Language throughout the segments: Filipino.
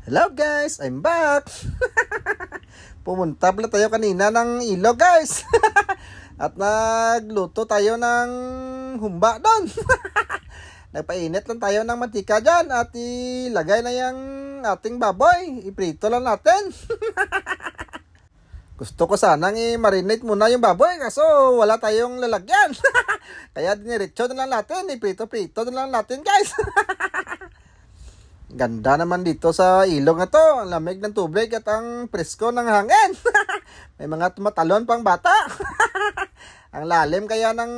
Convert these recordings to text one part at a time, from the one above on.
Hello guys, I'm back. Pumunta pala tayo kanina ng ilog guys. At nagluto tayo ng humba doon. Nagpainit lang tayo ng mantika dyan at ilagay na yung ating baboy. Iprito lang natin. Gusto ko sanang i-marinate muna yung baboy kaso wala tayong lalagyan. Kaya diniretso na lang natin, iprito-prito na lang natin guys. Ganda naman dito sa ilog na to. Ang lamig ng tubig at ang presko ng hangin. May mga tumatalon pang bata. Ang lalim kaya ng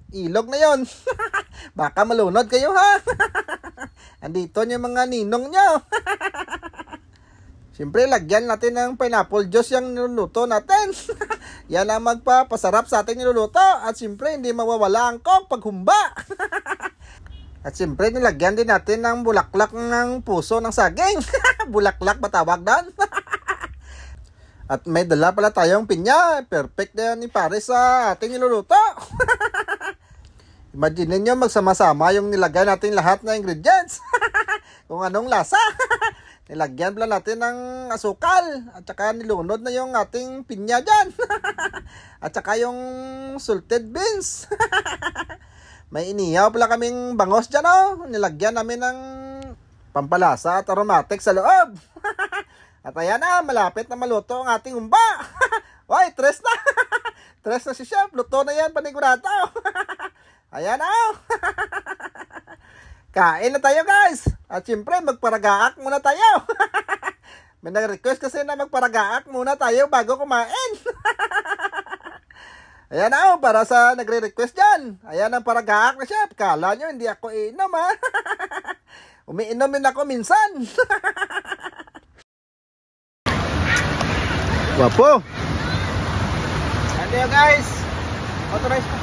ilog na yon. Baka malunod kayo ha. Andito yung mga ninong nyo. Siyempre lagyan natin ng pineapple juice yung niluluto natin. Yan ang magpapasarap sa ating niluluto. At siyempre hindi mawawala ang coke pag humba. At siyempre, nilagyan din natin ng bulaklak ng puso ng saging. Bulaklak ba tawag doon? At may dala pala tayong pinya. Perfect na yan ni pare sa ating niluluto. Imagine nyo magsama-sama yung nilagay natin lahat na ingredients. Kung anong lasa. Nilagyan pala natin ng asukal. At saka nilunod na yung ating pinya dyan. At saka yung salted beans. May inihaw pala kaming bangos dyan, oh. Nilagyan namin ng pampalasa at aromatic sa loob. At ayan na, malapit na maluto ang ating humba. Uy, tres na. Tres na si chef. Luto na yan, panigurado. Ayan na, oh. Kain na tayo, guys. At siyempre, magparagaak muna tayo. May nag-request kasi na magparagaak muna tayo bago kumain. Ayan na, oh, para sa nagre-request dyan. Ayan ang paragaak na chef. Kala nyo, hindi ako iinom, ha? Umiinom din ako minsan. Wapo. Ano yun, guys? Authorize pa.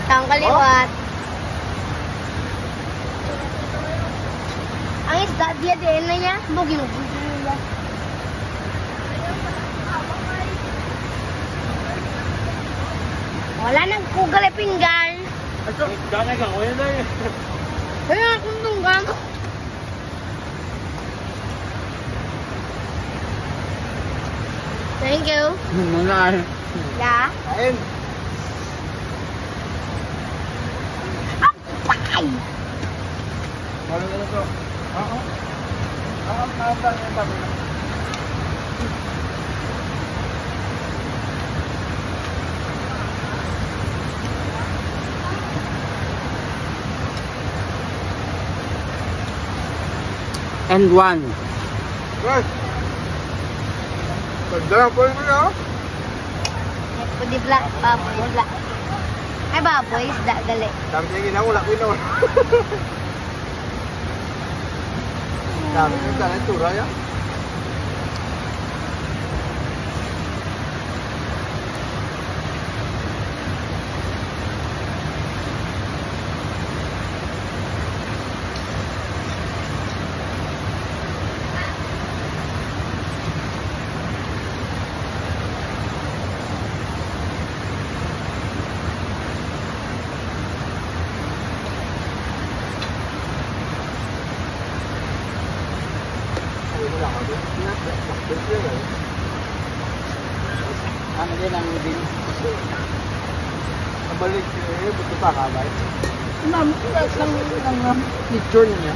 Tang kaliwat. Ang isda dia din na niya. Bugi-bugi niya. Wala nang kugal pinggan. Ito, ganay ka. Wala na yun. Kaya akong tunggang. Thank you. Mga Yeah. Kain. Patay! Ano na ito? Oo. and one. Guys. Ganda po yun, ha? Pudibla, baboy, ay baboy, isda, gali. Dami niya ginawala ko yun. Dami niya ginawala tura yan. Ano din ang din? Nabalik eh, buto pa ka ba? Ma'am, lang picture niya.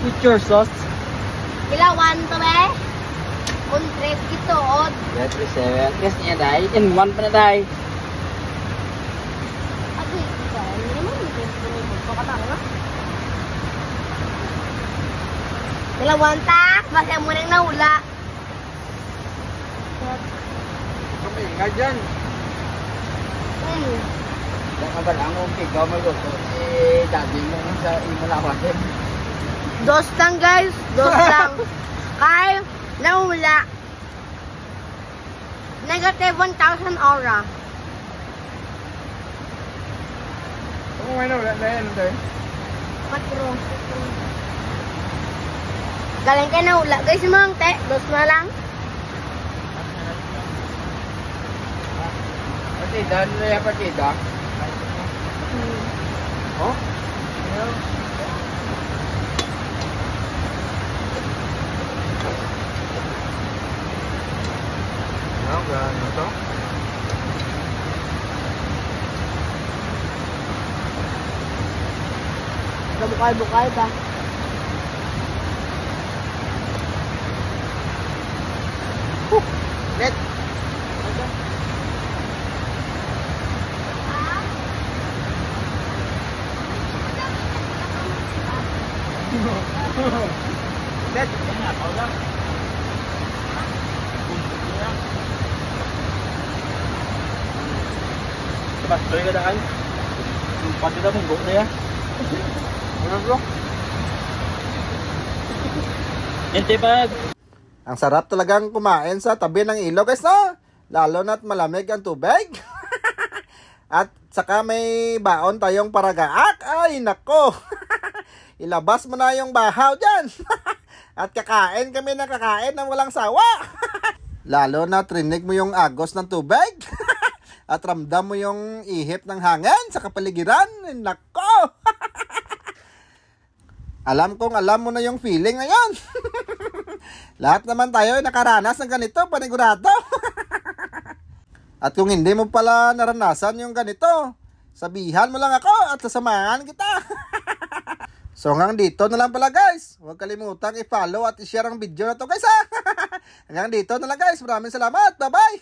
Picture sauce. Ilawan to be? Untres ito, od. Yeah, 37. Yes niya dai. In one pa na dai. Ako ito, hindi naman ito. Pakatang na. Ilawan ta, basta mo nang naula. Kami nga dyan. Kung abal ang ikaw maluto, eh, dati mo sa imo na wasin. Dos lang guys, dos lang. Kay, naula. Negative 1,000 aura. Kung may nawala na yan, tayo. 4. Galing kayo naula. Guys, mga te, dos na lang. Partida, ano na yung partida? Oh? Nagabukay-bukay ba? Net. Net. Pastoy ka daan. Pati na mong gok na yan. Ano bro? Hindi pa. Ang sarap talagang kumain sa tabi ng ilog guys no? Lalo na't malamig ang tubig. At saka may baon tayong paragaak. Ay nako. Ilabas mo na yung bahaw dyan. At kakain kami na kakain ng walang sawa. Lalo na trinig mo yung agos ng tubig. At ramdam mo yung ihip ng hangin sa kapaligiran. Ay, nako. Alam kong alam mo na yung feeling ngayon. Lahat naman tayo ay nakaranas ng ganito, panigurado. At kung hindi mo pala naranasan yung ganito, sabihan mo lang ako at sasamahan kita. So hanggang dito na lang pala guys. Huwag kalimutang i-follow at i-share ang video na to guys ha. Hanggang dito na lang guys. Maraming salamat. Bye bye.